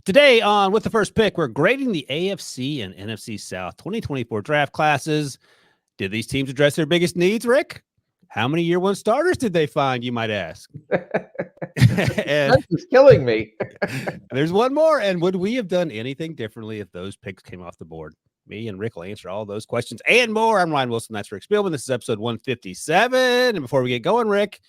Today on With the First Pick, we're grading the AFC and NFC South 2024 draft classes. Did these teams address their biggest needs, Rick? How many year one starters did they find, you might ask? And this is killing me. There's one more. And would we have done anything differently if those picks came off the board? Me and Rick will answer all those questions and more. I'm Ryan Wilson. That's Rick Spielman. This is episode 157. And before we get going, Rick,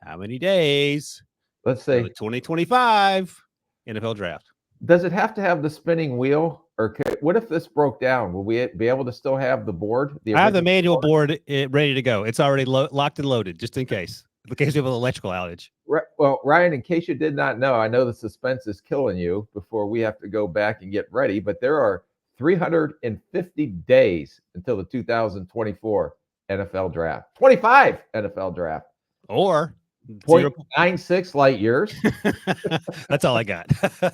how many days? Let's say 2025 NFL draft. Does it have to have the spinning wheel? Or what if this broke down? Will we be able to still have the board? I have the manual board ready to go. It's already locked and loaded, just in case we have an electrical outage. Well, Ryan, in case you did not know, I know the suspense is killing you before we have to go back and get ready, but there are 350 days until the 2024 NFL draft. 25 NFL draft. Or 0.96 light years. That's all I got.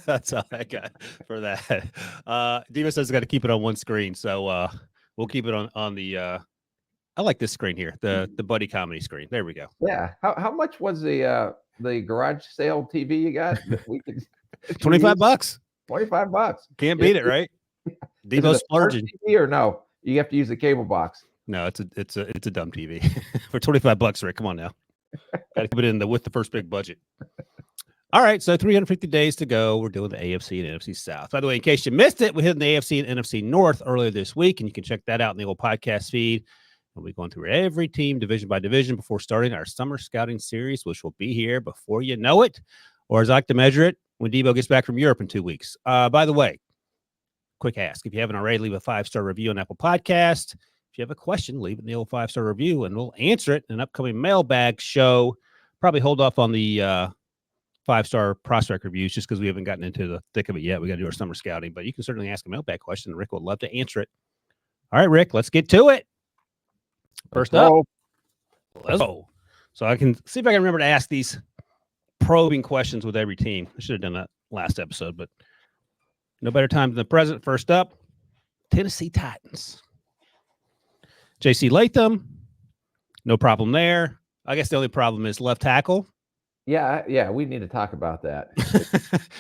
That's all I got for that. Diva says got to keep it on one screen, so we'll keep it on the. I like this screen here, the buddy comedy screen. There we go. Yeah. How much was the garage sale TV you got? $25. $25. Can't beat it, right? Devo's splurging. TV or no? You have to use the cable box. No, it's a dumb TV for $25, Rick. Come on now. Got to keep it in with the first big budget. All right, so 350 days to go. We're doing the AFC and NFC South. By the way, in case you missed it, we hit the AFC and NFC North earlier this week, and you can check that out in the old podcast feed. We'll be going through every team division by division before starting our summer scouting series, which will be here before you know it, or as I like to measure it, when Debo gets back from Europe in 2 weeks. By the way, quick ask. If you haven't already, leave a 5-star review on Apple Podcast. If you have a question, leave it in the old 5-star review, and we'll answer it in an upcoming mailbag show. Probably hold off on the 5-star prospect reviews just because we haven't gotten into the thick of it yet. We got to do our summer scouting, but you can certainly ask a mailbag question. Rick would love to answer it. All right, Rick, let's get to it. First up, let's go. So I can see if I can remember to ask these probing questions with every team. I should have done that last episode, but no better time than the present. First up, Tennessee Titans. J.C. Latham, no problem there. I guess the only problem is left tackle. Yeah, we need to talk about that.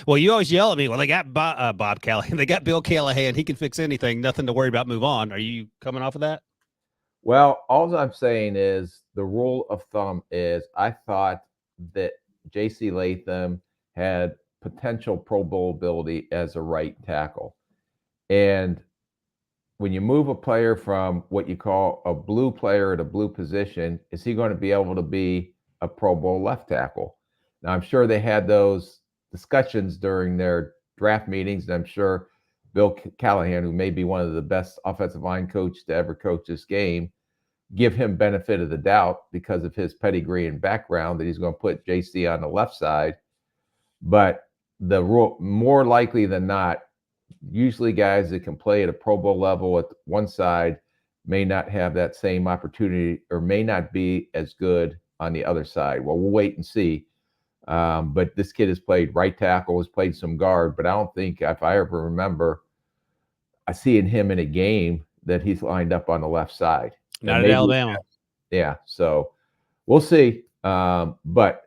Well, you always yell at me. Well, they got Bob Callahan. They got Bill Callahan. He can fix anything. Nothing to worry about. Move on. Are you coming off of that? Well, all I'm saying is the rule of thumb is I thought that J.C. Latham had potential Pro Bowl ability as a right tackle. And when you move a player from what you call a blue player at a blue position, is he going to be able to be a Pro Bowl left tackle? Now, I'm sure they had those discussions during their draft meetings, and I'm sure Bill Callahan, who may be one of the best offensive line coaches to ever coach this game, give him benefit of the doubt because of his pedigree and background that he's going to put JC on the left side. But the rule, more likely than not, usually guys that can play at a Pro Bowl level at one side may not have that same opportunity or may not be as good on the other side. Well, we'll wait and see. But this kid has played right tackle, has played some guard, but I don't think if I ever remember seeing him in a game that he's lined up on the left side. Not at Alabama. Yeah, so we'll see. But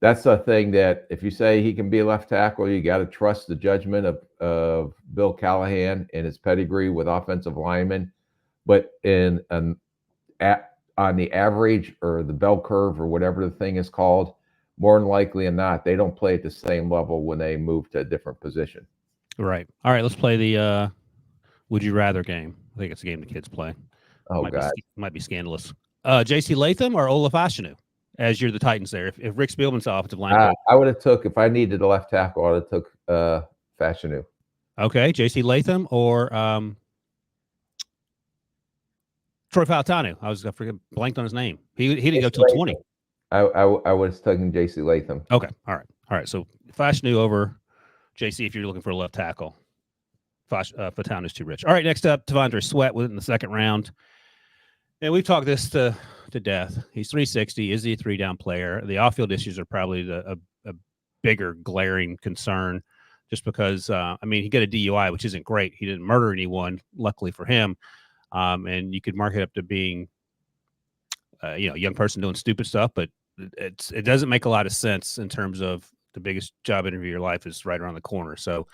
that's a thing that if you say he can be a left tackle, you got to trust the judgment of Bill Callahan and his pedigree with offensive linemen. But on the average or the bell curve or whatever the thing is called, more than likely than not, they don't play at the same level when they move to a different position. Right. All right, let's play the Would You Rather game. I think it's a game the kids play. Oh, God. Might be scandalous. J.C. Latham or Olaf Ashanu, as you're the Titans there. If Rick Spielman's offensive line coach. I would have took, if I needed a left tackle, I would have took Fashanu. Okay, J.C. Latham or Troy Fautanu. I blanked on his name. He didn't go till 20. I would have taken J.C. Latham. Okay, all right. So Fashanu over J.C. if you're looking for a left tackle. Fatanu's too rich. All right, next up, Tavondre Sweat in the second round. And we've talked this to death. He's 360. Is he a 3-down player? The off-field issues are probably a bigger glaring concern just because, he got a DUI, which isn't great. He didn't murder anyone, luckily for him. And you could mark it up to being, a young person doing stupid stuff, but it doesn't make a lot of sense in terms of the biggest job interview of your life is right around the corner. So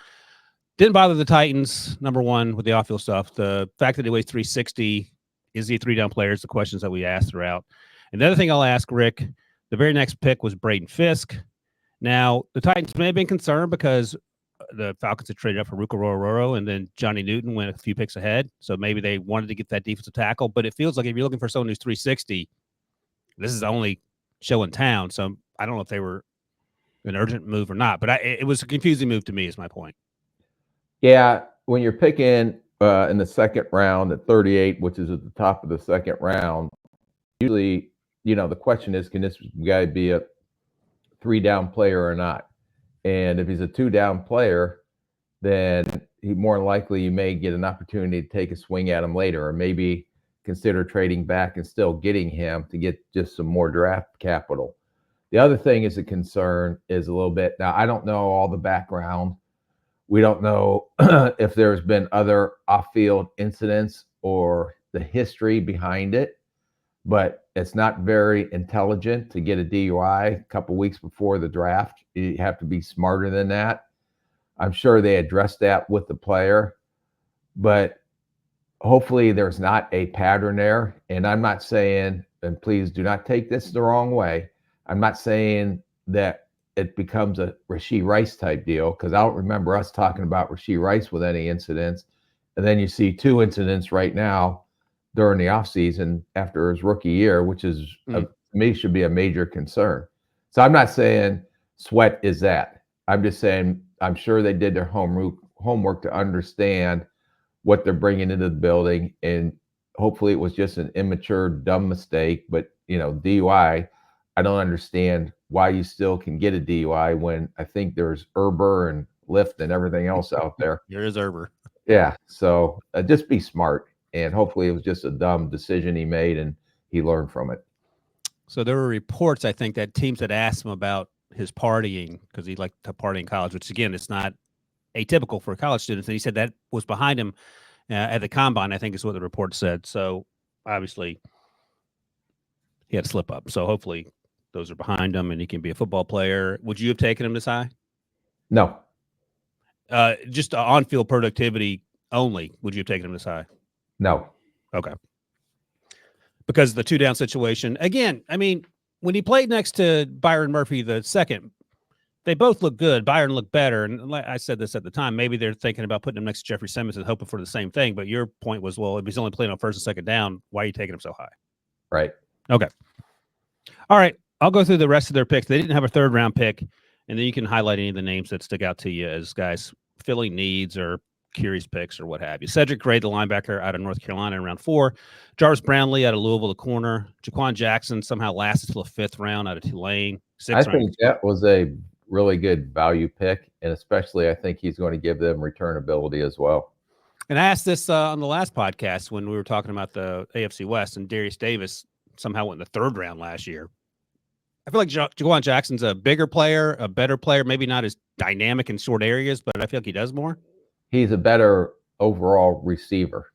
didn't bother the Titans, number one, with the off-field stuff. The fact that he weighs 360, is he a three-down player, is the questions that we asked throughout. And the other thing I'll ask, Rick, the very next pick was Braden Fisk. Now, the Titans may have been concerned because the Falcons had traded up for Ruka Rororo, and then Johnny Newton went a few picks ahead. So maybe they wanted to get that defensive tackle. But it feels like if you're looking for someone who's 360, this is the only show in town. So I don't know if they were an urgent move or not. But it was a confusing move to me, is my point. Yeah, when you're picking in the second round at 38, which is at the top of the second round, usually, the question is, can this guy be a three-down player or not? And if he's a two-down player, then more likely you may get an opportunity to take a swing at him later, or maybe consider trading back and still getting him to get just some more draft capital. The other thing is a concern is a little bit, now I don't know all the background. We don't know if there's been other off-field incidents or the history behind it, but it's not very intelligent to get a DUI a couple weeks before the draft. You have to be smarter than that. I'm sure they addressed that with the player, but hopefully there's not a pattern there. And I'm not saying, and please do not take this the wrong way, I'm not saying that it becomes a Rashee Rice type deal, because I don't remember us talking about Rashee Rice with any incidents. And then you see two incidents right now during the offseason after his rookie year, which is, to me, should be a major concern. So I'm not saying Sweat is that. I'm just saying I'm sure they did their homework to understand what they're bringing into the building. And hopefully it was just an immature, dumb mistake. But, DUI, I don't understand why you still can get a DUI when I think there's Uber and Lyft and everything else out there. There is Uber. Yeah. So just be smart. And hopefully it was just a dumb decision he made and he learned from it. So there were reports, I think, that teams had asked him about his partying because he liked to party in college, which, again, it's not atypical for college students. And he said that was behind him at the combine, I think is what the report said. So obviously he had a slip up. So hopefully those are behind him and he can be a football player. Would you have taken him this high? No. Just on-field productivity only. Would you have taken him this high? No. Okay. Because the two-down situation, again, I mean, when he played next to Byron Murphy the second, they both look good. Byron looked better. And like I said this at the time, maybe they're thinking about putting him next to Jeffrey Simmons and hoping for the same thing. But your point was, well, if he's only playing on first and second down, why are you taking him so high? Right. Okay. All right. I'll go through the rest of their picks. They didn't have a third-round pick, and then you can highlight any of the names that stick out to you as guys filling needs or curious picks or what have you. Cedric Gray, the linebacker out of North Carolina in round 4. Jarvis Brownlee out of Louisville, the corner. Jaquan Jackson somehow lasted till the 5th round out of Tulane. I think that was a really good value pick, and especially I think he's going to give them return ability as well. And I asked this on the last podcast when we were talking about the AFC West, and Darius Davis somehow went in the 3rd round last year. I feel like Jaquan Jackson's a bigger player, a better player, maybe not as dynamic in short areas, but I feel like he does more. He's a better overall receiver.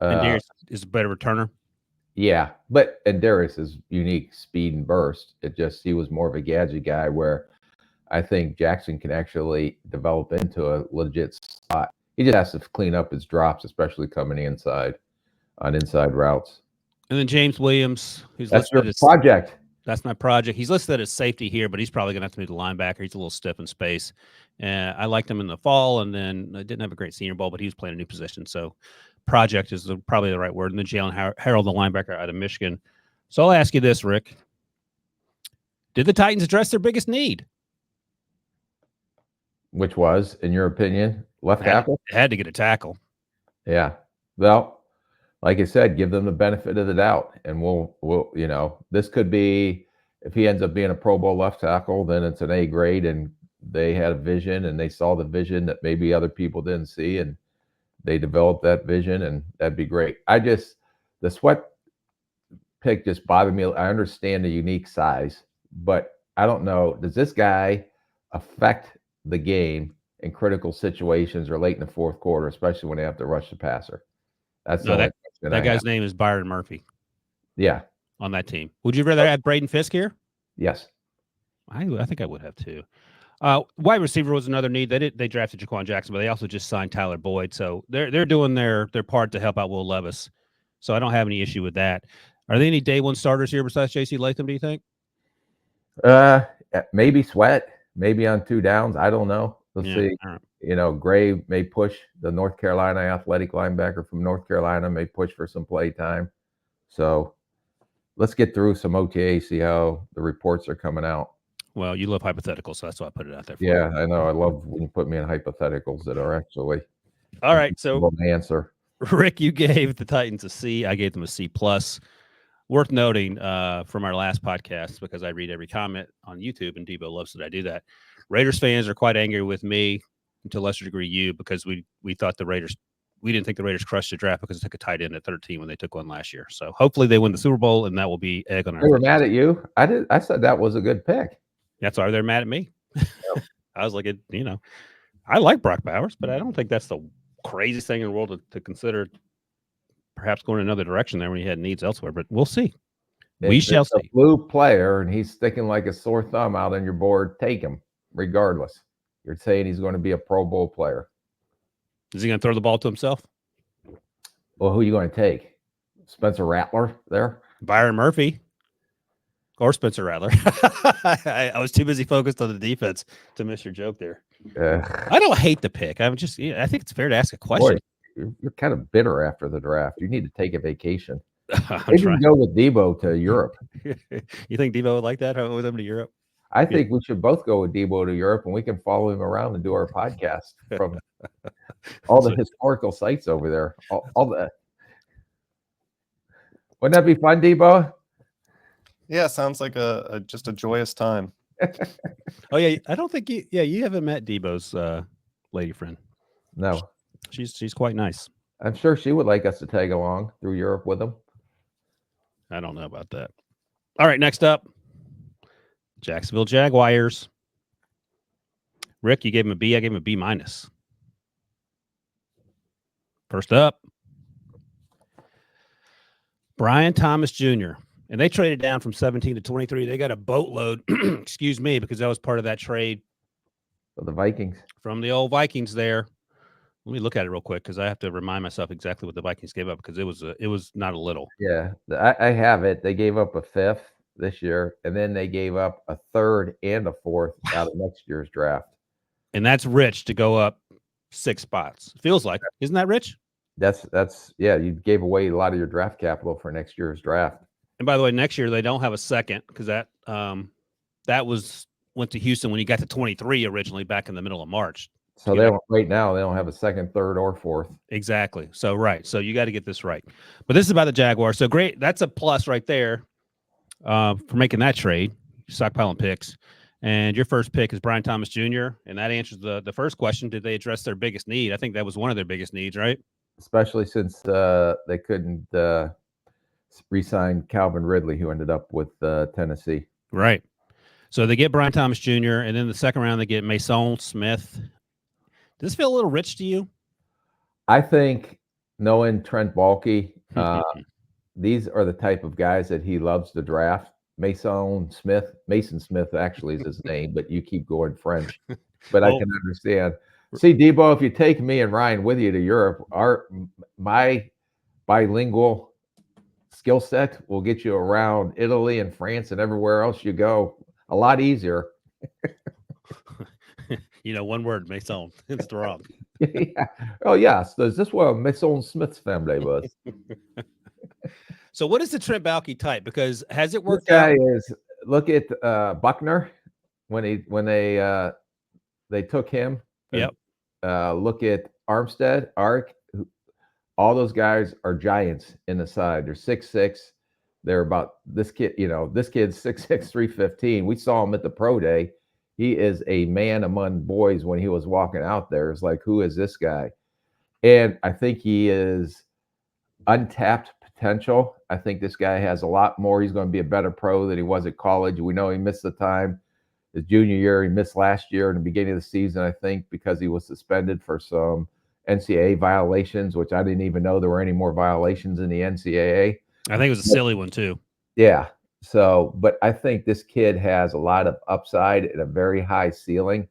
And Darius is a better returner. Yeah, and Darius is unique speed and burst. He was more of a gadget guy, where I think Jackson can actually develop into a legit slot. He just has to clean up his drops, especially coming inside on inside routes. And then James Williams, who's that's your project. That's my project. He's listed as safety here, but he's probably going to have to move to linebacker. He's a little stiff in space. I liked him in the fall, and then I didn't have a great Senior Bowl, but he was playing a new position. So project is probably the right word. And then Jalen Harold, the linebacker out of Michigan. So I'll ask you this, Rick. Did the Titans address their biggest need? Which was, in your opinion, left tackle? Had to get a tackle. Yeah. Well, like I said, give them the benefit of the doubt, and we'll this could be, if he ends up being a Pro Bowl left tackle, then it's an A grade, and they had a vision and they saw the vision that maybe other people didn't see, and they developed that vision, and that'd be great. The Sweat pick just bothered me. I understand the unique size, but I don't know, does this guy affect the game in critical situations or late in the 4th quarter, especially when they have to rush the passer? That's that guy's name is Byron Murphy. Yeah. On that team. Would you rather add Braden Fisk here? Yes. I think I would have too. Wide receiver was another need. They drafted Jaquan Jackson, but they also just signed Tyler Boyd. So they're doing their part to help out Will Levis. So I don't have any issue with that. Are there any day one starters here besides J.C. Latham, do you think? Maybe Sweat, maybe on 2 downs. I don't know. Let's see. Right. Gray may push. The North Carolina athletic linebacker from North Carolina may push for some play time. So let's get through some OTA, see how the reports are coming out. Well, you love hypotheticals, so that's why I put it out there for you. I know. I love when you put me in hypotheticals that are actually all right. So answer. Rick, you gave the Titans a C. I gave them a C+. Worth noting from our last podcast, because I read every comment on YouTube, and Debo loves that I do that. Raiders fans are quite angry with me, and to a lesser degree you, because we thought we didn't think the Raiders crushed the draft because they took a tight end at 13 when they took one last year. So hopefully they win the Super Bowl, and that will be egg on our. They were mad at you. I said that was a good pick. That's why they're mad at me. I was like, I like Brock Bowers, but I don't think that's the craziest thing in the world to consider perhaps going another direction there when he had needs elsewhere. But we'll see. We shall see. A blue player, and he's sticking like a sore thumb out on your board. Take him, regardless. You're saying he's going to be a Pro Bowl player. Is he going to throw the ball to himself? Well, who are you going to take? Spencer Rattler there? Byron Murphy. Or Spencer Rattler. I was too busy focused on the defense to miss your joke there. I don't hate the pick. I think it's fair to ask a question. Boy, you're kind of bitter after the draft. You need to take a vacation. Maybe go with Debo to Europe. You think Debo would like that? With him to Europe? I think we should both go with Debo to Europe, and we can follow him around and do our podcast from all the historical sites over there. All the. Wouldn't that be fun, Debo? Yeah, sounds like just a joyous time. Oh yeah, I don't think you haven't met Debo's lady friend. No, she's quite nice. I'm sure she would like us to tag along through Europe with him. I don't know about that. All right, next up, Jacksonville Jaguars. Rick, you gave him a B. I gave him a B-. First up, Brian Thomas Jr. And they traded down from 17 to 23. They got a boatload, excuse me, because that was part of that trade. For the Vikings. From the old Vikings there. Let me look at it real quick because I have to remind myself exactly what the Vikings gave up because it was not a little. Yeah, I have it. They gave up a 5th this year, and then they gave up a 3rd and a 4th out of next year's draft. And that's rich to go up 6 spots. Feels like. Isn't that rich? That's you gave away a lot of your draft capital for next year's draft. And by the way, next year they don't have a second because that went to Houston when he got to 23 originally back in the middle of March. So right now they don't have a 2nd, 3rd, or 4th. Exactly. So right. So you got to get this right. But this is about the Jaguars. So great. That's a plus right there for making that trade. Stockpiling picks. And your first pick is Brian Thomas Jr. And that answers the first question. Did they address their biggest need? I think that was one of their biggest needs, right? Especially since they couldn't re-sign Calvin Ridley, who ended up with Tennessee. Right. So they get Brian Thomas Jr., and then the second round they get Mason Smith. Does this feel a little rich to you? I think knowing Trent Baalke, these are the type of guys that he loves to draft. Mason Smith actually is his name, but you keep going French. But I can understand. See, Debo, if you take me and Ryan with you to Europe, my bilingual skill set will get you around Italy and France and everywhere else you go a lot easier. One word, Mason. It's the wrong. Yeah. Oh, yes. There's this one, Mason Smith's family was. So what is the Trent Baalke type? Because has it worked out? Look at Buckner when they took him. Yep. Look at Armstead, Ark. All those guys are giants in the side. They're 6'6". They're about this kid. This kid's 6'6", 315. We saw him at the pro day. He is a man among boys when he was walking out there. It's like, who is this guy? And I think he is untapped potential. I think this guy has a lot more. He's going to be a better pro than he was at college. We know he missed the time his junior year. He missed last year in the beginning of the season, I think, because he was suspended for some NCAA violations, which I didn't even know there were any more violations in the NCAA. I think it was a silly one too. Yeah. So, but I think this kid has a lot of upside and a very high ceiling.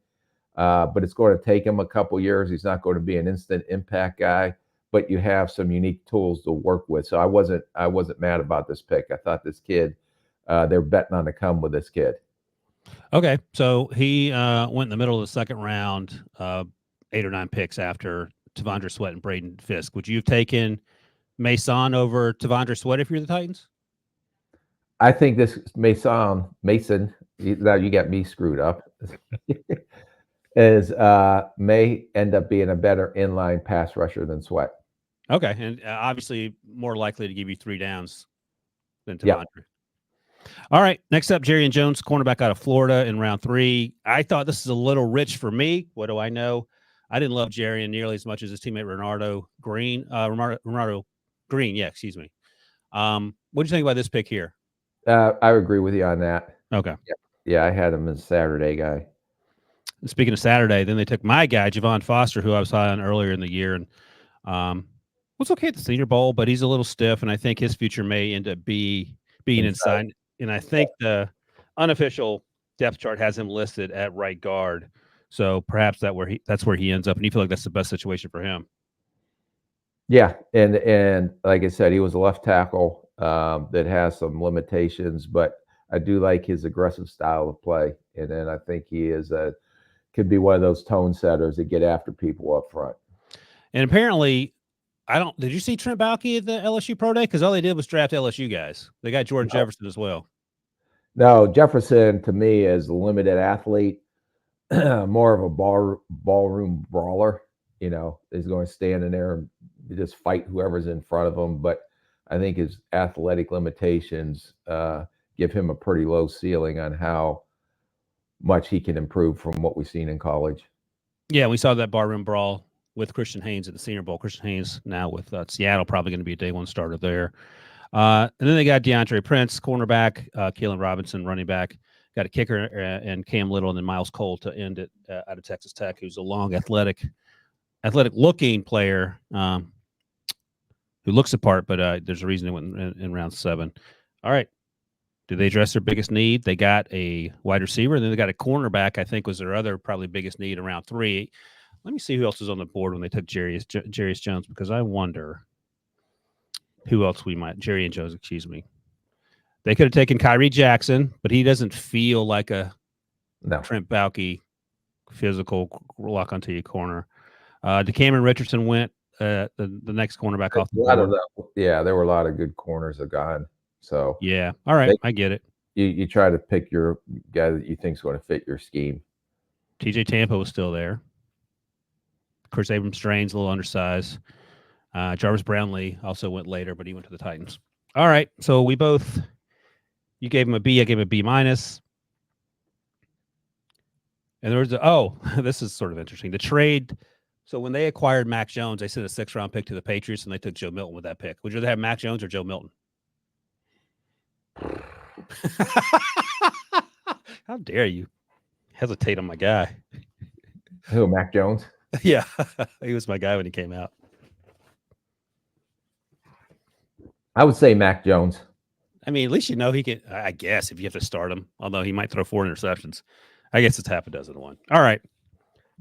But it's going to take him a couple years. He's not going to be an instant impact guy, but you have some unique tools to work with. So I wasn't mad about this pick. I thought this kid, they're betting on to come with this kid. Okay, so he went in the middle of the second round, 8 or 9 picks after Tavondre Sweat and Braden Fisk. Would you have taken Mason over Tavondre Sweat if you're the Titans? I think this Mason, now you got me screwed up, is may end up being a better inline pass rusher than Sweat. Okay, and obviously more likely to give you 3 downs than Tavondre. Yep. All right, next up, Jerry and Jones, cornerback out of Florida in round 3. I thought this is a little rich for me. What do I know? I didn't love Jerry nearly as much as his teammate Renardo Green. Renardo Green, yeah, excuse me. What do you think about this pick here? I agree with you on that. Okay. Yeah, I had him as a Saturday guy. And speaking of Saturday, then they took my guy, Javon Foster, who I was high on earlier in the year, and was okay at the Senior Bowl, but he's a little stiff, and I think his future may end up being inside. And I think the unofficial depth chart has him listed at right guard. So perhaps that's where he ends up, and you feel like that's the best situation for him. Yeah, and like I said, he was a left tackle that has some limitations, but I do like his aggressive style of play. And then I think he could be one of those tone setters that get after people up front. And apparently, did you see Trent Baalke at the LSU Pro Day? Because all they did was draft LSU guys. They got Jordan Jefferson as well. No, Jefferson to me is a limited athlete, more of a ballroom brawler. You know, he's going to stand in there and just fight whoever's in front of him. But I think his athletic limitations give him a pretty low ceiling on how much he can improve from what we've seen in college. Yeah, we saw that barroom brawl with Christian Haynes at the Senior Bowl. Christian Haynes now with Seattle, probably going to be a day 1 starter there. And then they got DeAndre Prince, cornerback, Kalen Robinson, running back, got a kicker and Cam Little, and then Miles Cole to end it out of Texas Tech, who's a long, athletic-looking player who looks the part, but there's a reason they went in round 7. All right. Do they address their biggest need? They got a wide receiver, and then they got a cornerback, I think was their other probably biggest need in round 3. Let me see who else was on the board when they took Jarius Jones, because I wonder who else Jerry and Jones, excuse me. They could have taken Kyrie Jackson, but he doesn't feel like a Trent Baalke physical lock onto your corner. DeCameron Richardson went the next cornerback off the board. There were a lot of good corners that gone. So yeah, all right, I get it. You try to pick your guy that you think is going to fit your scheme. TJ Tampa was still there. Chris Abrams-Strain's a little undersized. Jarvis Brownlee also went later, but he went to the Titans. All right, so you gave him a B, I gave him a B minus. And there was this is sort of interesting. The trade. So when they acquired Mac Jones, they sent a 6th-round pick to the Patriots, and they took Joe Milton with that pick. Would you rather have Mac Jones or Joe Milton? How dare you hesitate on my guy? Who, Mac Jones? Yeah, he was my guy when he came out. I would say Mac Jones. I mean, at least you know he can, I guess, if you have to start him, although he might throw 4 interceptions. I guess it's half a dozen to 1. All right,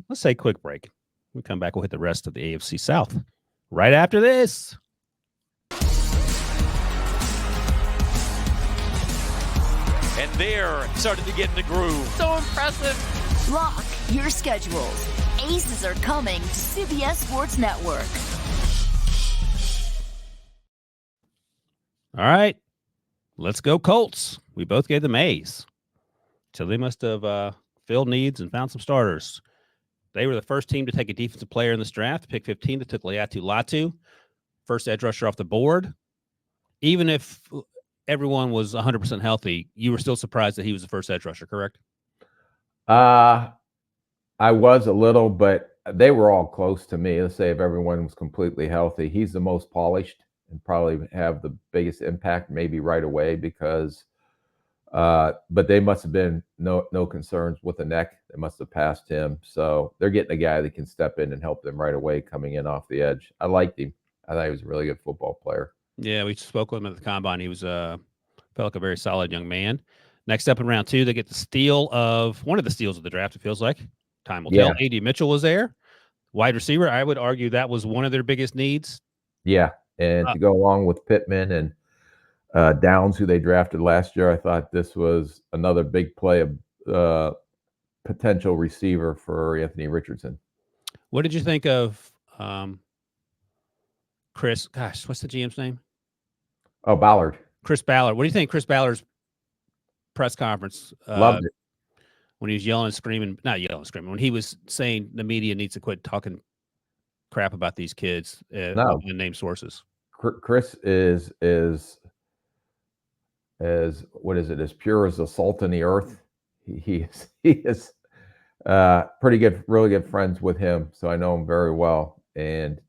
let's take a quick break. When we come back, we'll hit the rest of the AFC South right after this. And they're starting to get in the groove. So impressive. Lock your schedules. Aces are coming to CBS Sports Network. All right, let's go Colts. We both gave them A's. So they must have filled needs and found some starters. They were the first team to take a defensive player in this draft. Pick 15, they took Leatu Latu, first edge rusher off the board. Even if everyone was 100% healthy, you were still surprised that he was the first edge rusher, correct? I was a little, but they were all close to me. Let's say if everyone was completely healthy, he's the most polished and probably have the biggest impact maybe right away because but they must have been no concerns with the neck. They must have passed him. So they're getting a guy that can step in and help them right away coming in off the edge. I liked him. I thought he was a really good football player. Yeah, we spoke with him at the combine. He was Felt like a very solid young man. Next up in round 2, they get the steal of one of the steals of the draft, it feels like. Time will tell. A.D. Mitchell was there. Wide receiver, I would argue that was one of their biggest needs. Yeah, and to go along with Pittman and Downs, who they drafted last year, I thought this was another big play of potential receiver for Anthony Richardson. What did you think of Chris? Gosh, what's the GM's name? Oh, Ballard. Chris Ballard. What do you think Chris Ballard's press conference? Loved it. When he was yelling and screaming, not yelling and screaming, when he was saying the media needs to quit talking crap about these kids and name sources. Chris is what is it? As pure as the salt in the earth. He is pretty good, really good friends with him. So I know him very well, and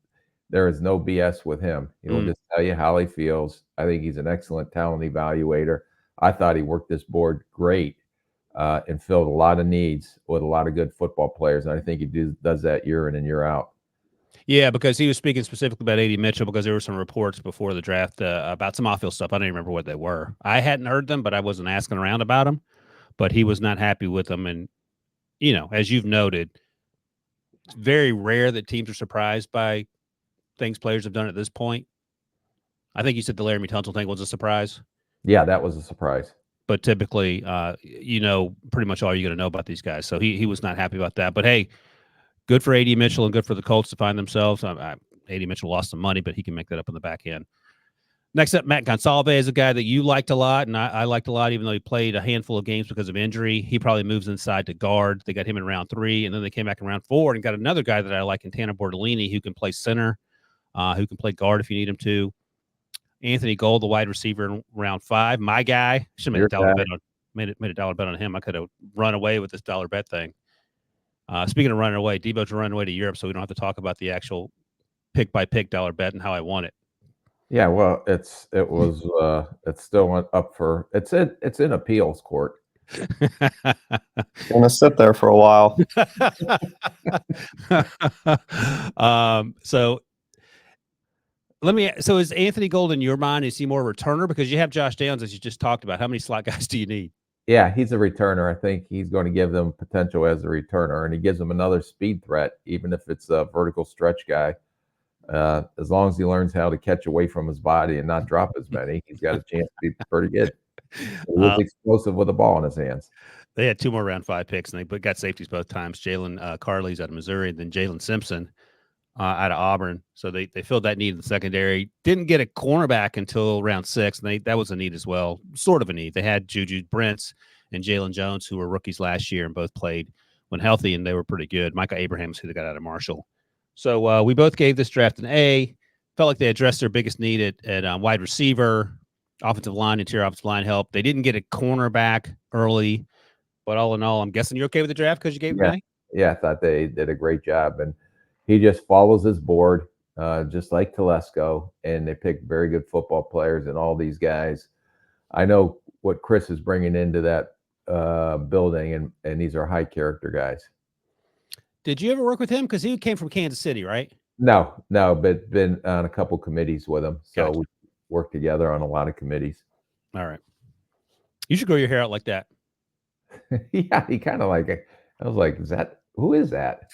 there is no BS with him. He'll just tell you how he feels. I think he's an excellent talent evaluator. I thought he worked this board great and filled a lot of needs with a lot of good football players. And I think he does that year in and year out. Yeah, because he was speaking specifically about A.D. Mitchell because there were some reports before the draft about some off-field stuff. I don't even remember what they were. I hadn't heard them, but I wasn't asking around about them. But he was not happy with them. And, you know, as you've noted, it's very rare that teams are surprised by things players have done at this point. I think you said the Laramie Tunsil thing was a surprise. Yeah, that was a surprise. But typically, you know, pretty much all you're going to know about these guys. So he was not happy about that. But, hey, good for A.D. Mitchell and good for the Colts to find themselves. A.D. Mitchell lost some money, but he can make that up on the back end. Next up, Matt Gonsalves is a guy that you liked a lot, and I liked a lot, even though he played a handful of games because of injury. He probably moves inside to guard. They got him in round 3, and then they came back in round 4 and got another guy that I like in Tanner Bortolini who can play center, who can play guard if you need him to. Anthony Gold, the wide receiver in round 5. My guy. Should have made a dollar bet on him. I could have run away with this dollar bet thing. Speaking of running away, Debo's running away to Europe, so we don't have to talk about the actual pick-by-pick dollar bet and how I won it. Yeah, well, it still went up for it's in appeals court. Gonna sit there for a while. So is Anthony Gold in your mind, is he more a returner? Because you have Josh Downs, as you just talked about. How many slot guys do you need? Yeah, he's a returner. I think he's going to give them potential as a returner, and he gives them another speed threat, even if it's a vertical stretch guy. As long as he learns how to catch away from his body and not drop as many, he's got a chance to be pretty good. He was explosive with the ball in his hands. They had 2 more round 5 picks, and they got safeties both times. Jalen Carley's out of Missouri, and then Jalen Simpson out of Auburn. So they filled that need in the secondary. Didn't get a cornerback until round 6, and that was a need as well, sort of a need. They had Juju Brents and Jalen Jones, who were rookies last year and both played when healthy, and they were pretty good. Micah Abrahams, who they got out of Marshall. So we both gave this draft an A. Felt like they addressed their biggest need at wide receiver, offensive line, interior offensive line help. They didn't get a cornerback early, but all in all, I'm guessing you're okay with the draft because you gave it an A? Yeah, I thought they did a great job. And he just follows his board, just like Telesco, and they pick very good football players and all these guys. I know what Chris is bringing into that building, and these are high-character guys. Did you ever work with him? Because he came from Kansas City, right? No, but been on a couple committees with him. So Gotcha. we work together on a lot of committees. All right. You should grow your hair out like that. Yeah, he kind of like it. I was like, who is that?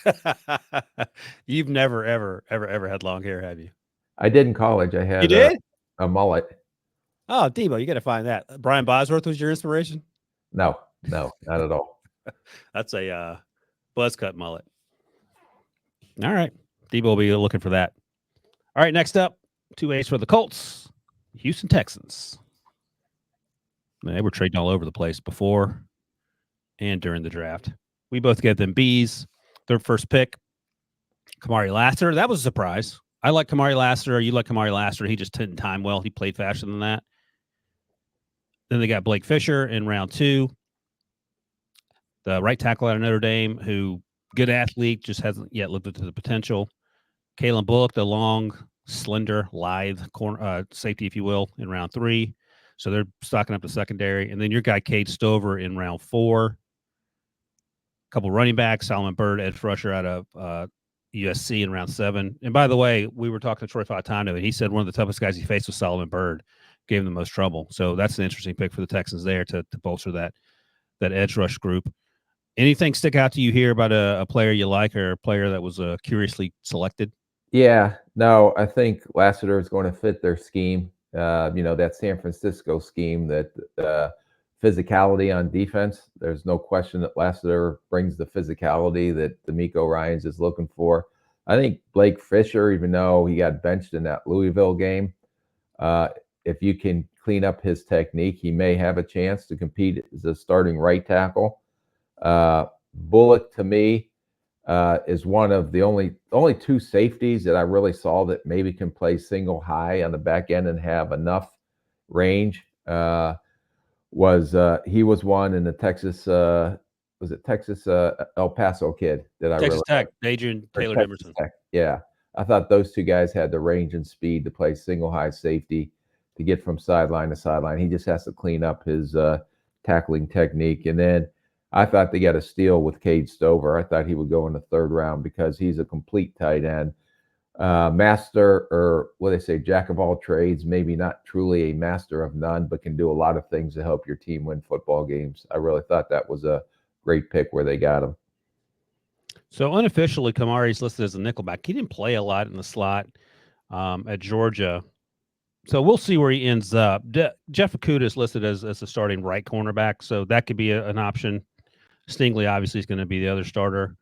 You've never, ever had long hair, have you? I did in college. I had You did? A mullet. Oh, Debo, you got to find that. Brian Bosworth was your inspiration? No, not at all. That's a buzz cut mullet. All right. Debo will be looking for that. All right, next up, 2 A's for the Colts, Houston Texans. They were trading all over the place before and during the draft. We both gave them B's. Their first pick, Kamari Lassiter. That was a surprise. I like Kamari Lassiter. You like Kamari Lassiter. He just didn't time well. He played faster than that. Then they got Blake Fisher in round 2. The right tackle out of Notre Dame, who good athlete, just hasn't yet lived up to the potential. Kalen Bullock, the long, slender, lithe corner, safety, if you will, in round 3. So they're stocking up the secondary. And then your guy, Cade Stover, in round 4. A couple running backs, Solomon Byrd, edge rusher out of USC in round 7. And by the way, we were talking to Troy Fautano, and he said one of the toughest guys he faced was Solomon Byrd. gave them the most trouble. So that's an interesting pick for the Texans there to bolster that edge rush group. Anything stick out to you here about a player you like or a player that was curiously selected? Yeah, no, I think Lassiter is going to fit their scheme. That San Francisco scheme, that physicality on defense. There's no question that Lassiter brings the physicality that D'Amico Ryans is looking for. I think Blake Fisher, even though he got benched in that Louisville game, if you can clean up his technique, he may have a chance to compete as a starting right tackle. Bullock, to me, is one of the only two safeties that I really saw that maybe can play single high on the back end and have enough range. He was one in the Texas Texas El Paso kid that I Texas really Tech, Adrian Taylor Emerson. Yeah, I thought those two guys had the range and speed to play single high safety to get from sideline to sideline. He just has to clean up his tackling technique. And then I thought they got a steal with Cade Stover. I thought he would go in the third round because he's a complete tight end. Master, or what they say, jack of all trades, maybe not truly a master of none, but can do a lot of things to help your team win football games. I really thought that was a great pick where they got him. So unofficially, Kamari's listed as a nickelback. He didn't play a lot in the slot at Georgia. So we'll see where he ends up. Jeff Okudah is listed as a starting right cornerback, so that could be an option. Stingley obviously is going to be the other starter.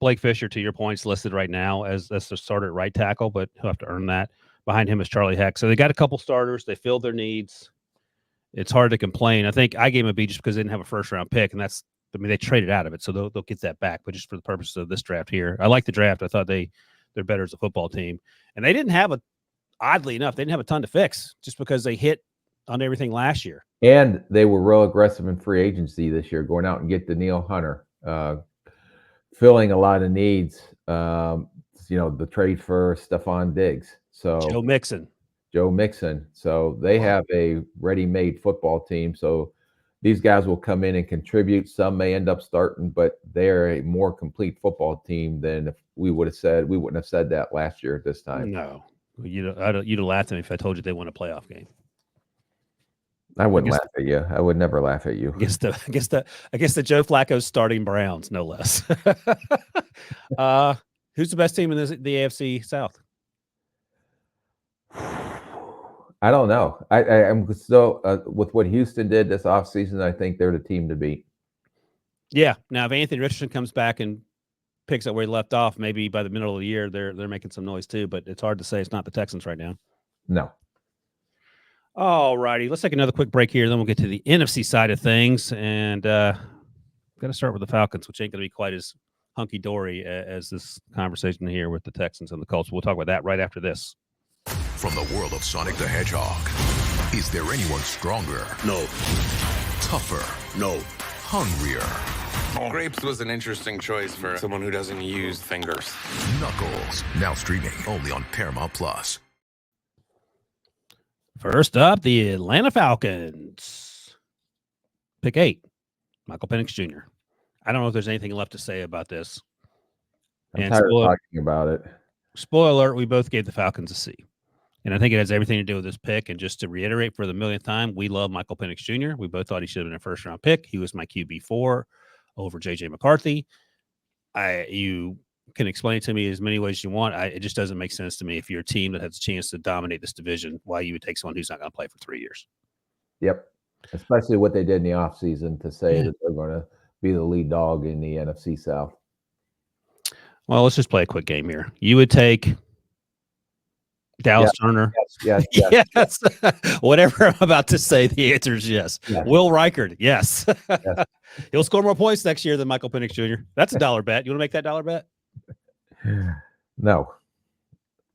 Blake Fisher, to your point, is listed right now as the starter at right tackle, but he'll have to earn that. Behind him is Charlie Heck. So they got a couple starters. They filled their needs. It's hard to complain. I think I gave him a B just because they didn't have a first-round pick, and they traded out of it, so they'll get that back. But just for the purposes of this draft here, I like the draft. I thought they're better as a football team. And they didn't have oddly enough, they didn't have a ton to fix just because they hit on everything last year. And they were real aggressive in free agency this year, going out and get Danielle Hunter, filling a lot of needs. The trade for Stephon Diggs. So Joe Mixon. So they have a ready-made football team. So these guys will come in and contribute. Some may end up starting, but they're a more complete football team than if we wouldn't have said that last year at this time. No, you'd have laughed at me if I told you they won a playoff game. I wouldn't laugh at you. I would never laugh at you. Against the Joe Flacco starting Browns, no less. Who's the best team in the AFC South? I don't know. I'm still with what Houston did this offseason, I think they're the team to beat. Yeah. Now, if Anthony Richardson comes back and picks up where he left off, maybe by the middle of the year, they're making some noise too. But it's hard to say. It's not the Texans right now. No. All righty. Let's take another quick break here. Then we'll get to the NFC side of things. And got to start with the Falcons, which ain't going to be quite as hunky-dory as this conversation here with the Texans and the Colts. We'll talk about that right after this. From the world of Sonic the Hedgehog, is there anyone stronger? No. Tougher? No. Hungrier? Grapes was an interesting choice for someone who doesn't use fingers. Knuckles, now streaming only on Paramount Plus. First up, the Atlanta Falcons. Pick 8, Michael Penix Jr. I don't know if there's anything left to say about this. I'm tired of talking about it. Spoiler alert, we both gave the Falcons a C. And I think it has everything to do with this pick. And just to reiterate for the millionth time, we love Michael Penix Jr. We both thought he should have been a first-round pick. He was my QB4 over J.J. McCarthy. You can explain it to me as many ways as you want. It just doesn't make sense to me if you're a team that has a chance to dominate this division, why you would take someone who's not going to play for 3 years. Yep. Especially what they did in the offseason to say that they're going to be the lead dog in the NFC South. Well, let's just play a quick game here. You would take Dallas Turner. Yes. Yes. Whatever I'm about to say, the answer is yes. Will Reichard, yes. He'll score more points next year than Michael Penix Jr. That's a dollar bet. You want to make that dollar bet? No.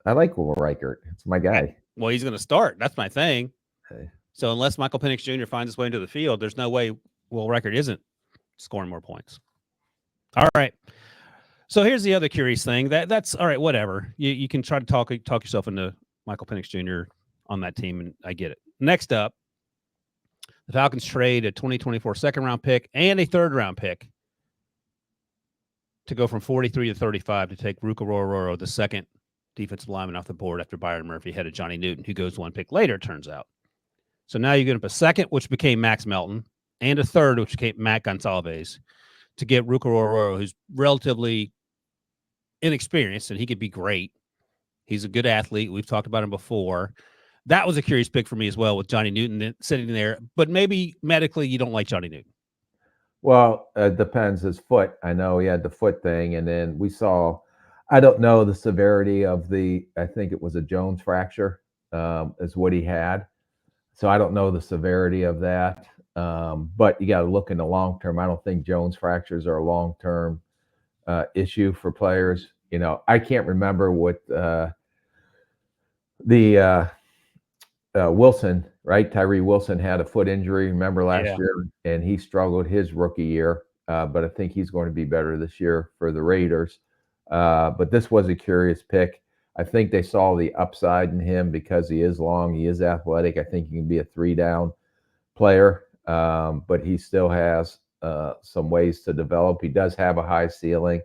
I like Will Reichard. It's my guy. Well, he's going to start. That's my thing. Okay. So unless Michael Penix Jr. finds his way into the field, there's no way Will Reichard isn't scoring more points. All right. So here's the other curious thing. That's all right, whatever. You can try to talk yourself into Michael Penix Jr. on that team, and I get it. Next up, the Falcons trade a 2024 second-round pick and a third-round pick to go from 43 to 35 to take Ruka Rororo, the second defensive lineman, off the board after Byron Murphy headed Johnny Newton, who goes one pick later, it turns out. So now you get up a second, which became Max Melton, and a third, which became Matt Gonsalves, to get Ruka Ororo, who's relatively inexperienced, and he could be great. He's a good athlete. We've talked about him before. That was a curious pick for me as well, with Johnny Newton sitting there. But maybe medically you don't like Johnny Newton. Well, it depends. His foot. I know he had the foot thing, and then we saw. I don't know the severity of I think it was a Jones fracture, is what he had. So I don't know the severity of that. But you got to look in the long term. I don't think Jones fractures are a long term issue for players. You know, I can't remember what Wilson, right? Tyree Wilson had a foot injury, remember last year, and he struggled his rookie year. But I think he's going to be better this year for the Raiders. But this was a curious pick. I think they saw the upside in him because he is long, he is athletic. I think he can be a 3-down player, but he still has some ways to develop. He does have a high ceiling,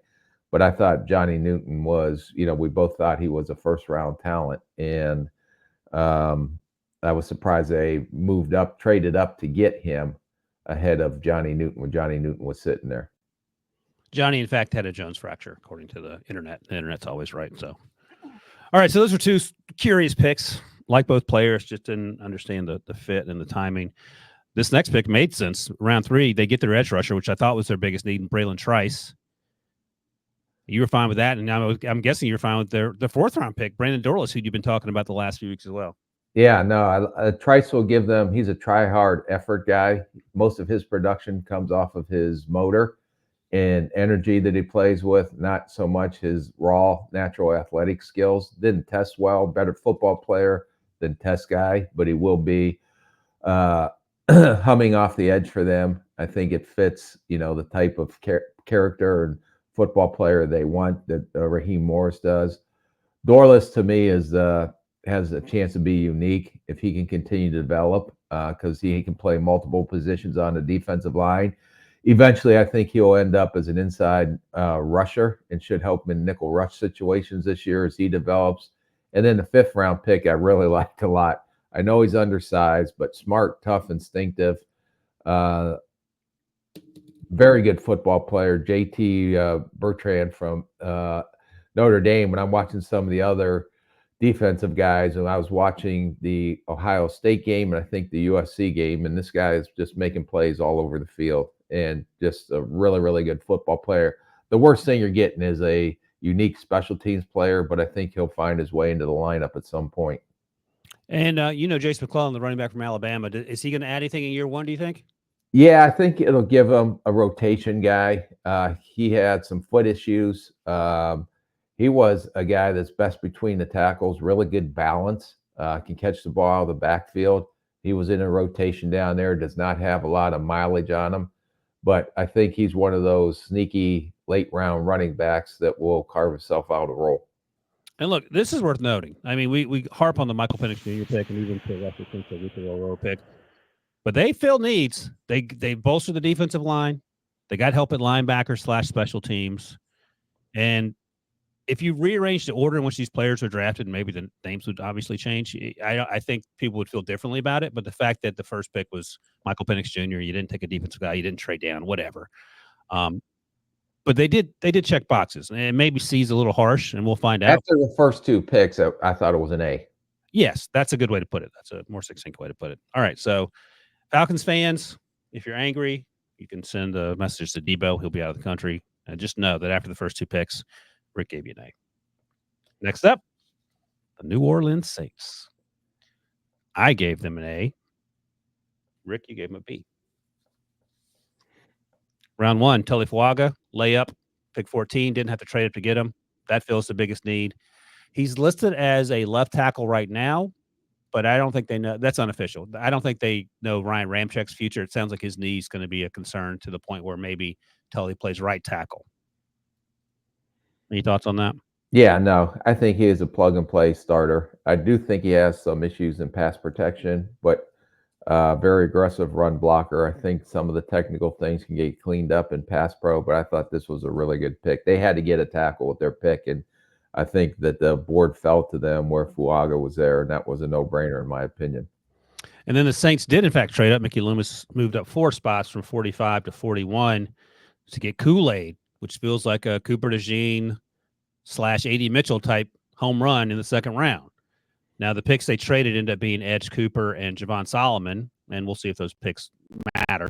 but I thought Johnny Newton was, we both thought he was a first-round talent, and I was surprised they traded up to get him ahead of Johnny Newton when Johnny Newton was sitting there. Johnny, in fact, had a Jones fracture, according to the internet. The internet's always right. So, all right. So those are two curious picks. Like both players, just didn't understand the fit and the timing. This next pick made sense. Round 3, they get their edge rusher, which I thought was their biggest need, in Braylon Trice. You were fine with that, and now I'm guessing you're fine with their 4th-round pick, Brandon Dorless, who you've been talking about the last few weeks as well. Yeah, no, Trice will give them. He's a try-hard effort guy. Most of his production comes off of his motor and energy that he plays with, not so much his raw natural athletic skills. Didn't test well, better football player than test guy, but he will be humming off the edge for them. I think it fits, the type of character and football player they want that Raheem Morris does. Dorless, to me, has a chance to be unique if he can continue to develop, because he can play multiple positions on the defensive line. Eventually, I think he'll end up as an inside rusher and should help him in nickel rush situations this year as he develops. And then the 5th-round pick I really liked a lot. I know he's undersized, but smart, tough, instinctive. Very good football player, JT Bertrand from Notre Dame. When I'm watching some of the other defensive guys, and I was watching the Ohio State game and I think the USC game, and this guy is just making plays all over the field and just a really, really good football player. The worst thing you're getting is a unique special teams player, but I think he'll find his way into the lineup at some point. And Jace McClellan, the running back from Alabama, is he going to add anything in year 1, do you think? Yeah, I think it'll give him a rotation guy. He had some foot issues. He was a guy that's best between the tackles, really good balance, can catch the ball out of the backfield. He was in a rotation down there, does not have a lot of mileage on him, but I think he's one of those sneaky late-round running backs that will carve himself out a role. And look, this is worth noting. I mean, we harp on the Michael Penix Jr. pick and even to Russell Simmons, the Rico Roro pick, but they fill needs. They bolster the defensive line. They got help at linebacker / special teams. And if you rearrange the order in which these players are drafted, maybe the names would obviously change. I think people would feel differently about it. But the fact that the first pick was Michael Penix Jr., you didn't take a defensive guy, you didn't trade down, whatever. But they did check boxes, and maybe C's a little harsh, and we'll find out. After the first 2 picks, I thought it was an A. Yes, that's a good way to put it. That's a more succinct way to put it. All right, so Falcons fans, if you're angry, you can send a message to Debo. He'll be out of the country. And just know that after the first 2 picks, Rick gave you an A. Next up, the New Orleans Saints. I gave them an A. Rick, you gave him a B. Round 1, Tully Fuaga, layup, pick 14, didn't have to trade up to get him. That fills the biggest need. He's listed as a left tackle right now, but I don't think they know. That's unofficial. I don't think they know Ryan Ramczyk's future. It sounds like his knee is going to be a concern to the point where maybe Tully plays right tackle. Any thoughts on that? Yeah, no, I think he is a plug-and-play starter. I do think he has some issues in pass protection, but very aggressive run blocker. I think some of the technical things can get cleaned up in pass pro, but I thought this was a really good pick. They had to get a tackle with their pick, and I think that the board fell to them where Fuaga was there, and that was a no-brainer in my opinion. And then the Saints did, in fact, trade up. Mickey Loomis moved up 4 spots from 45 to 41 to get Kool-Aid, which feels like a Cooper DeJean / A.D. Mitchell type home run in the second round. Now, the picks they traded ended up being Edge Cooper and Javon Solomon, and we'll see if those picks matter.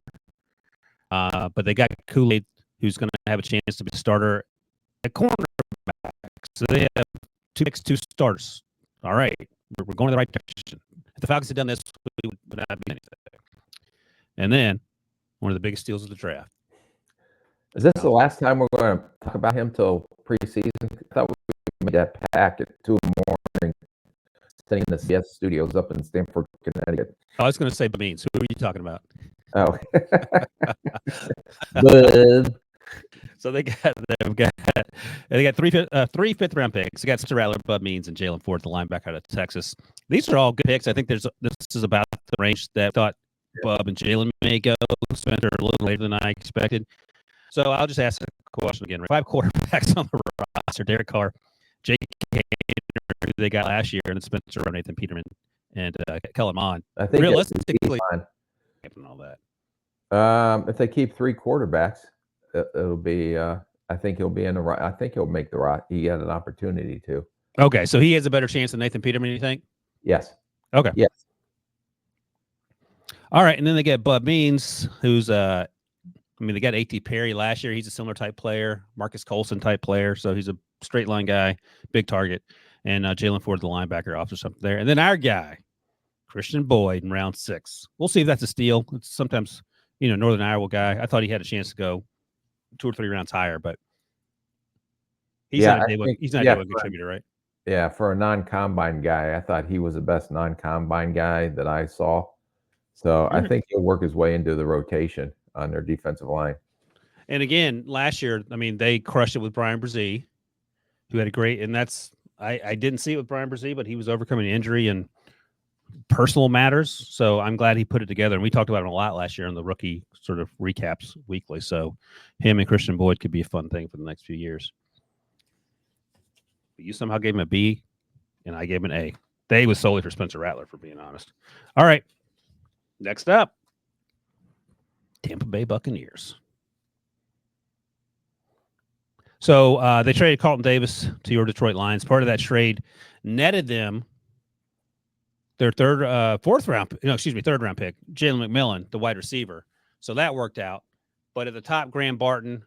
But they got Kool-Aid, who's going to have a chance to be a starter at cornerback. So they have 2 picks, 2 starters. All right, we're going in the right direction. If the Falcons had done this, we would not be anything. And then one of the biggest steals of the draft. Is this the last time we're going to talk about him till preseason? I thought we made that pack at 2 in the morning, sitting in the CBS studios up in Stamford, Connecticut. I was going to say Beans. Who are you talking about? Oh, Bud. So they got 3 fifth-round picks. They got Spencer Rattler, Bud Means, and Jalen Ford, the linebacker out of Texas. These are all good picks. I think this is about the range that I thought Bub and Jalen may go. Spencer a little later than I expected. So I'll just ask the question again. 5 quarterbacks on the roster: Derek Carr, Jake Hader, who they got last year, and then Spencer, Nathan Peterman, and Kellen Mond. I think Realistically, and all that. if they keep 3 quarterbacks, it'll be. I think he'll be in the right. I think he'll make the right. He had an opportunity to. Okay, so he has a better chance than Nathan Peterman, you think? Yes. Okay. Yes. All right, and then they get Bud Means, who's they got A.T. Perry last year. He's a similar type player, Marcus Colson type player. So he's a straight line guy, big target. And Jalen Ford, the linebacker, offers something there. And then our guy, Christian Boyd, in round 6. We'll see if that's a steal. It's sometimes, Northern Iowa guy. I thought he had a chance to go 2 or 3 rounds higher, but he's not a day one contributor, right? Yeah, for a non-combine guy, I thought he was the best non-combine guy that I saw. So I think he'll work his way into the rotation on their defensive line. And again, last year, they crushed it with Brian Brzee, who had a great, and that's, I didn't see it with Brian Brzee, but he was overcoming injury and personal matters. So I'm glad he put it together. And we talked about it a lot last year in the rookie sort of recaps weekly. So him and Christian Boyd could be a fun thing for the next few years. But you somehow gave him a B, and I gave him an A. The A was solely for Spencer Rattler, for being honest. All right. Next up, Tampa Bay Buccaneers. So they traded Carlton Davis to your Detroit Lions. Part of that trade netted them their third round pick, Jalen McMillan, the wide receiver. So that worked out. But at the top, Graham Barton,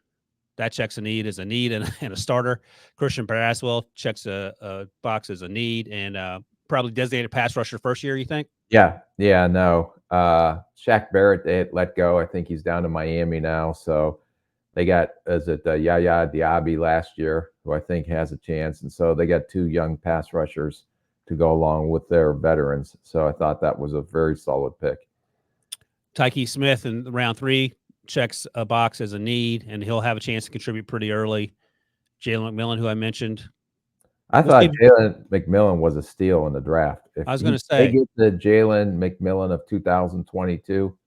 that checks a need as a need and a starter. Christian Braswell checks a box as a need and probably designated pass rusher first year, you think? Yeah, no. Shaq Barrett, they had let go. I think he's down to Miami now. So they got, Yaya Diaby last year, who I think has a chance. And so they got 2 young pass rushers to go along with their veterans. So I thought that was a very solid pick. Tyke Smith in round 3 checks a box as a need, and he'll have a chance to contribute pretty early. Jalen McMillan, who I mentioned. I thought Jalen McMillan was a steal in the draft. I was going to say, they get the Jalen McMillan of 2022,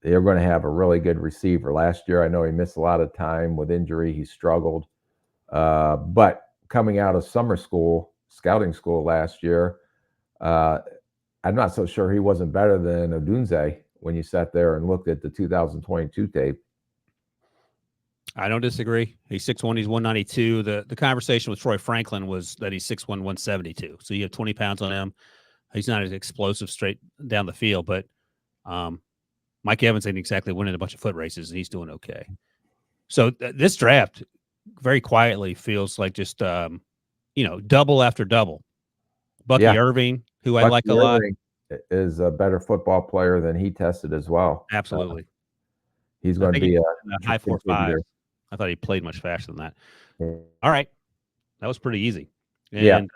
they're going to have a really good receiver. Last year, I know he missed a lot of time with injury. He struggled. But coming out of scouting school last year, I'm not so sure he wasn't better than Odunze when you sat there and looked at the 2022 tape. I don't disagree. He's 6'1", he's 192. The conversation with Troy Franklin was that he's 6'1", 172. So you have 20 pounds on him. He's not as explosive straight down the field, but Mike Evans ain't exactly winning a bunch of foot races, and he's doing okay. So this draft very quietly feels like just, double after double. Bucky Irving, who I like a lot, is a better football player than he tested as well. Absolutely. He's going to be a high 4.5. I thought he played much faster than that. All right. That was pretty easy. And,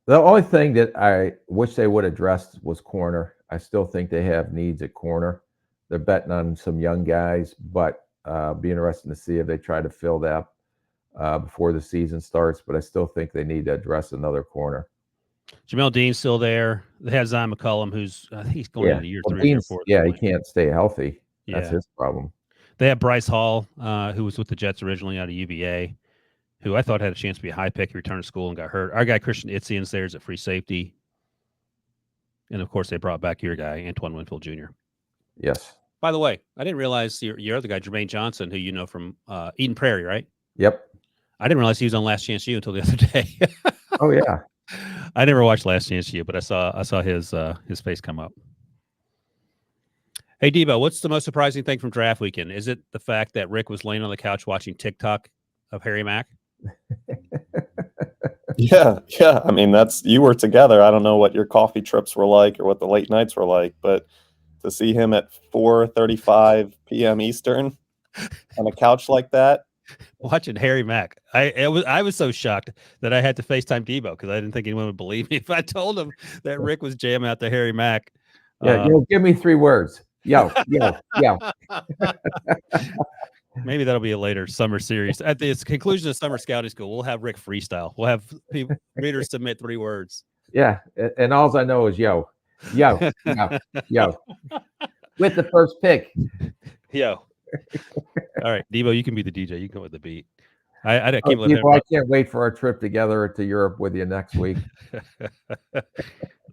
the only thing that I wish they would address was corner. I still think they have needs at corner. They're betting on some young guys, but be interesting to see if they try to fill that before the season starts. But I still think they need to address another corner. Jamel Dean's still there. They have Zion McCollum, who's he's going into year 3 or 4. Yeah, he can't stay healthy. That's his problem. They have Bryce Hall, who was with the Jets originally out of UVA, who I thought had a chance to be a high pick. He returned to school and got hurt. Our guy Christian Itzian's there as a free safety. And of course, they brought back your guy, Antoine Winfield Jr. Yes. By the way, I didn't realize your other guy, Jermaine Johnson, who you know from Eden Prairie, right? Yep. I didn't realize he was on Last Chance U until the other day. Oh yeah. I never watched Last Chance U, but I saw his face come up. Hey, Debo, what's the most surprising thing from draft weekend? Is it the fact that Rick was laying on the couch watching TikTok of Harry Mack? Yeah. I mean, you were together. I don't know what your coffee trips were like or what the late nights were like, but to see him at 4:35 p.m. Eastern on a couch like that, Watching Harry Mack, I was so shocked that I had to FaceTime Debo because I didn't think anyone would believe me if I told him that Rick was jamming out to Harry Mack. Yeah. Give me 3 words. Yo. Maybe that'll be a later summer series. At the conclusion of summer scouting school, we'll have Rick freestyle. We'll have readers submit 3 words. Yeah. And all I know is yo. With the first pick. Yo. All right, Debo, you can be the DJ. You can go with the beat. I can't Oh, believe Debo, I can't wait for our trip together to Europe with you next week. We're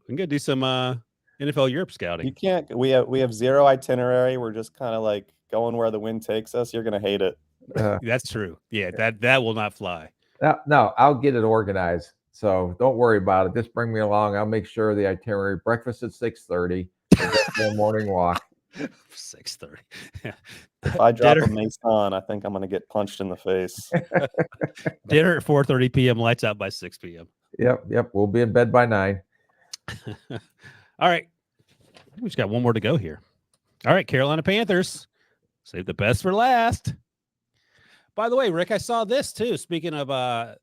gonna do some NFL Europe scouting. you can't. We have zero itinerary. We're just kind of like going where the wind takes us. You're gonna hate it. That's true. Yeah, that will not fly. No, I'll get it organized. So don't worry about it. Just bring me along. I'll make sure the itinerary. Breakfast at 6:30. Morning walk. 6:30. If I drop Dinner. a mace on, I think I'm gonna get punched in the face. Dinner at 4:30 p.m. Lights out by 6 p.m. Yep. We'll be in bed by 9. All right, we just got one more to go here. All right, Carolina Panthers. Save the best for last. By the way, Rick, I saw this too. Speaking of our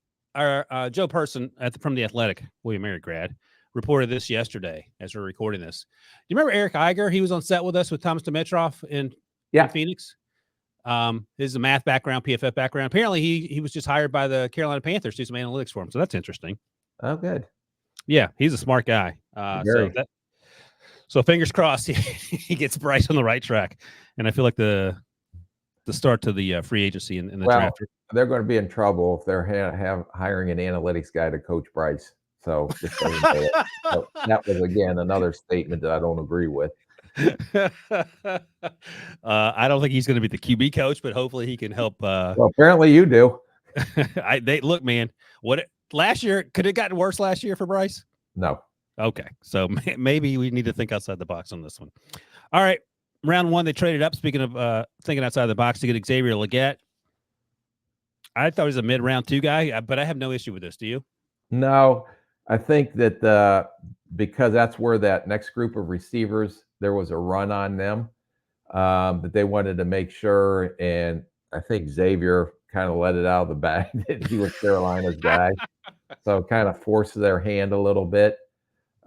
Joe Person from The Athletic, William Mary grad, reported this yesterday as we're recording this. Do you remember Eric Iger? He was on set with us with Thomas Dimitroff in Phoenix. His a math background, PFF background. Apparently, he was just hired by the Carolina Panthers to do some analytics for him. So that's interesting. Oh, good. Yeah, he's a smart guy. So fingers crossed he gets Bryce on the right track. And I feel like the start to the free agency in the draft. They're going to be in trouble if they're hiring an analytics guy to coach Bryce. So just so you know so that was again another statement that I don't agree with. I don't think he's going to be the QB coach, but hopefully he can help. Well, apparently you do. Look, man. Last year could it gotten worse last year for Bryce? No. Okay, so maybe we need to think outside the box on this one. All right, round 1 they traded up. Speaking of thinking outside the box, to get Xavier Legette. I thought he was a mid-round 2 guy, but I have no issue with this. Do you? No, I think that because that's where that next group of receivers, there was a run on them that they wanted to make sure. And I think Xavier kind of let it out of the bag that he was Carolina's guy. So kind of forced their hand a little bit.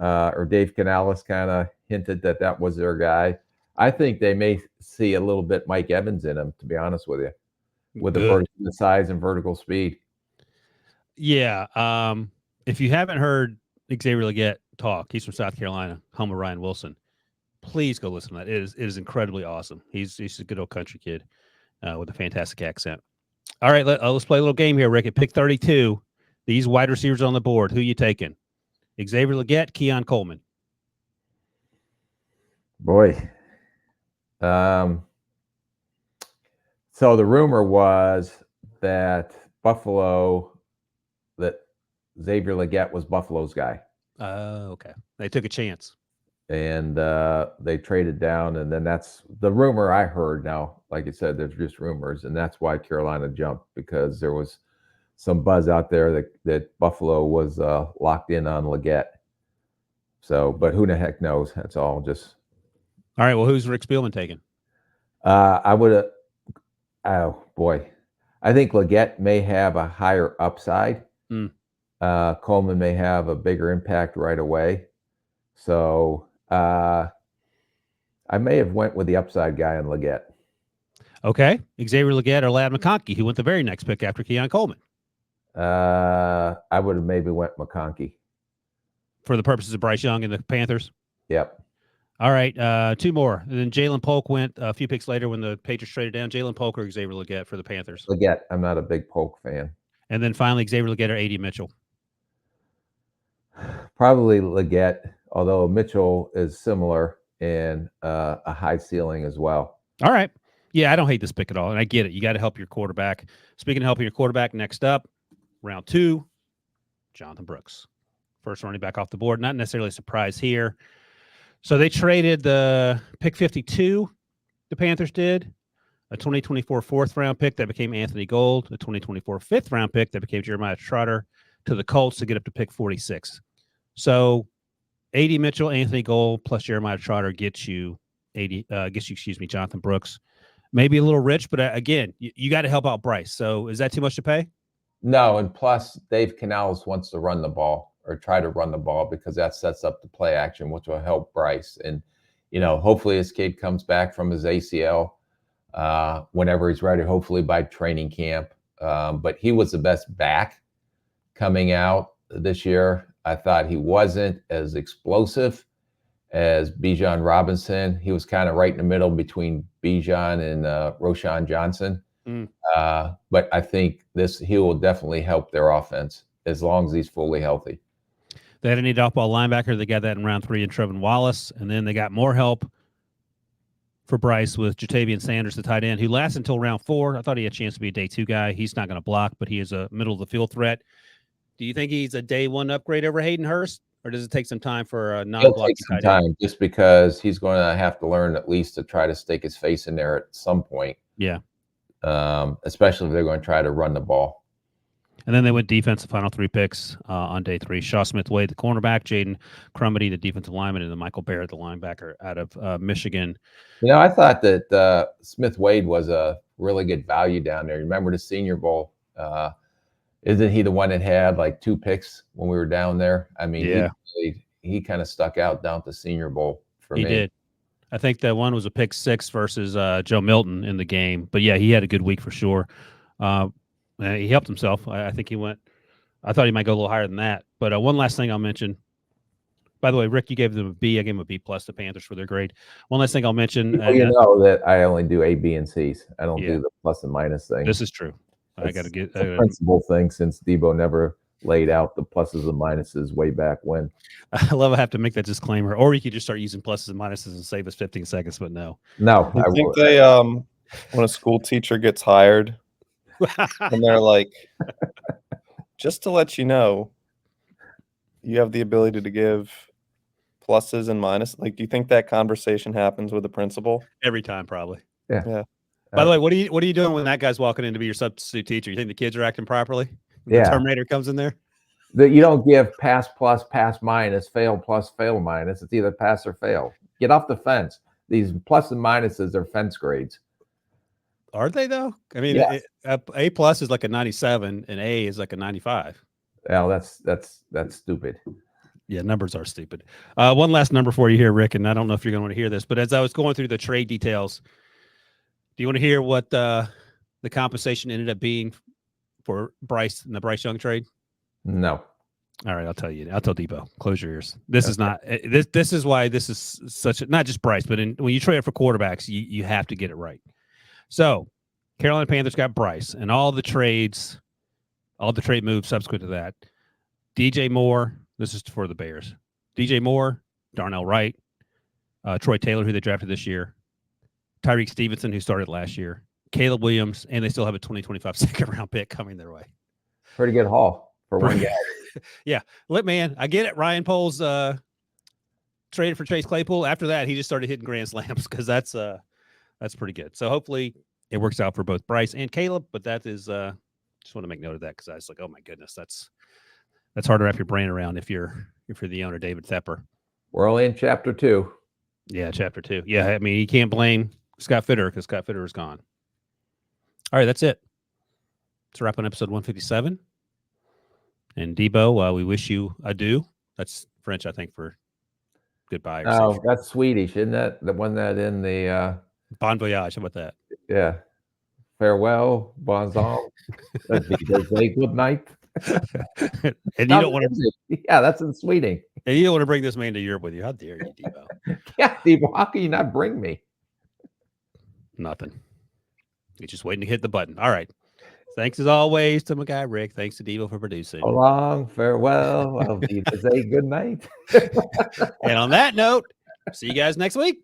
Or Dave Canales kind of hinted that was their guy. I think they may see a little bit Mike Evans in him, to be honest with you, with the size and vertical speed. Yeah. If you haven't heard Xavier Legette talk, he's from South Carolina, home of Ryan Wilson. Please go listen to that. It is incredibly awesome. He's a good old country kid with a fantastic accent. All right, let's play a little game here, Rick. At pick 32, these wide receivers on the board. Who you taking? Xavier Legette, Keon Coleman. Boy. So the rumor was that Xavier Legette was Buffalo's guy. Okay. They took a chance. And they traded down, and then that's the rumor I heard. Now, like I said, there's just rumors, and that's why Carolina jumped, because there was some buzz out there that Buffalo was locked in on Legette. So, but who the heck knows? That's all just. All right. Well, who's Rick Spielman taking? I would. Oh boy, I think Legette may have a higher upside. Coleman may have a bigger impact right away. So I may have went with the upside guy on Legette. Okay. Xavier Legette or Ladd McConkey, who went the very next pick after Keon Coleman. I would have maybe went McConkey. For the purposes of Bryce Young and the Panthers? Yep. All right. 2 more. And then Jalen Polk went a few picks later when the Patriots traded down. Jalen Polk or Xavier Legette for the Panthers? Legette. I'm not a big Polk fan. And then finally, Xavier Legette or A.D. Mitchell? Probably Legette although Mitchell is similar in a high ceiling as well. All right. Yeah, I don't hate this pick at all, and I get it. You got to help your quarterback. Speaking of helping your quarterback, next up, round 2, Jonathan Brooks. First running back off the board. Not necessarily a surprise here. So they traded the pick 52, the Panthers did, a 2024 4th-round pick that became Anthony Gold, a 2024 5th-round pick that became Jeremiah Trotter, to the Colts to get up to pick 46. So A.D. Mitchell, Anthony Gold, plus Jeremiah Trotter gets you Jonathan Brooks. Maybe a little rich, but again, you got to help out Bryce. So is that too much to pay? No, and plus Dave Canales wants to run the ball or try to run the ball because that sets up the play action, which will help Bryce. And, hopefully his kid comes back from his ACL whenever he's ready, hopefully by training camp. But he was the best back coming out this year. I thought he wasn't as explosive as Bijan Robinson. He was kind of right in the middle between Bijan and Roshan Johnson. But I think he will definitely help their offense as long as he's fully healthy. They had a need off-ball linebacker. They got that in round 3 in Trevin Wallace. And then they got more help for Bryce with Jatavian Sanders, the tight end, who lasts until round 4. I thought he had a chance to be a day 2 guy. He's not going to block, but he is a middle-of-the-field threat. Do you think he's a day 1 upgrade over Hayden Hurst, or does it take some time for a non-blocking tight end? Time just because he's going to have to learn at least to try to stake his face in there at some point. Yeah. Especially if they're going to try to run the ball. And then they went defensive final 3 picks on day 3. Shaw Smith-Wade, the cornerback, Jaden Crumity, the defensive lineman, and then Michael Barrett, the linebacker out of Michigan. I thought that Smith-Wade was a really good value down there. Remember the Senior Bowl? Isn't he the one that had like 2 picks when we were down there? I mean, yeah. He kind of stuck out down at the Senior Bowl for me. He did. I think that one was a pick 6 versus Joe Milton in the game. But, yeah, he had a good week for sure. He helped himself. I think he went – I thought he might go a little higher than that. But one last thing I'll mention. By the way, Rick, you gave them a B. I gave them a B+, the Panthers, for their grade. One last thing I'll mention. You know that I only do A, B, and C's. I don't do the plus and minus thing. This is true. I got to get a principal thing since Debo never laid out the pluses and minuses way back when. I love I have to make that disclaimer. Or you could just start using pluses and minuses and save us 15 seconds, but no. No. I think they when a school teacher gets hired and they're like, just to let you know, you have the ability to give pluses and minuses. Like, do you think that conversation happens with the principal? Every time, probably. Yeah. By the way, what are you doing when that guy's walking in to be your substitute teacher? You think the kids are acting properly? Yeah. The Terminator comes in there? You don't give pass plus, pass minus, fail plus, fail minus. It's either pass or fail. Get off the fence. These plus and minuses are fence grades. Are they, though? I mean, yes. A plus is like a 97 and A is like a 95. Well, that's stupid. Yeah, numbers are stupid. One last number for you here, Rick, and I don't know if you're going to want to hear this, but as I was going through the trade details, do you want to hear what the compensation ended up being for Bryce in the Bryce Young trade? No. All right, I'll tell you. I'll tell Debo. Close your ears. This is not. This is why this is such a, not just Bryce, but when you trade for quarterbacks, you have to get it right. So, Carolina Panthers got Bryce, and all the trade moves subsequent to that. DJ Moore. This is for the Bears. DJ Moore, Darnell Wright, Troy Taylor, who they drafted this year, Tyreek Stevenson, who started last year, Caleb Williams, and they still have a 2025 second-round pick coming their way. Pretty good haul for one guy. Yeah. Look, man, I get it. Ryan Poles traded for Chase Claypool. After that, he just started hitting grand slams because that's pretty good. So hopefully it works out for both Bryce and Caleb, but that is just want to make note of that because I was like, oh, my goodness, that's hard to wrap your brain around if you're the owner, David Tepper. We're only in chapter 2. Yeah, chapter 2. Yeah, I mean, you can't blame Scott Fitter because Scott Fitter is gone. All right, that's it. Let's wrap on episode 157. And Debo, we wish you adieu. That's French, I think, for goodbye. Oh, that's Swedish, isn't that? The one that in the Bon voyage. How about that? Yeah. Farewell, bonjour. Good night. And you don't want to. Yeah, that's in Sweden. And you don't want to bring this man to Europe with you. How dare you, Debo? Yeah, Debo, how can you not bring me? Nothing. You're just waiting to hit the button. All right. Thanks as always to my guy Rick. Thanks to Devo for producing. So long, farewell. I'll be to say good night. And on that note, see you guys next week.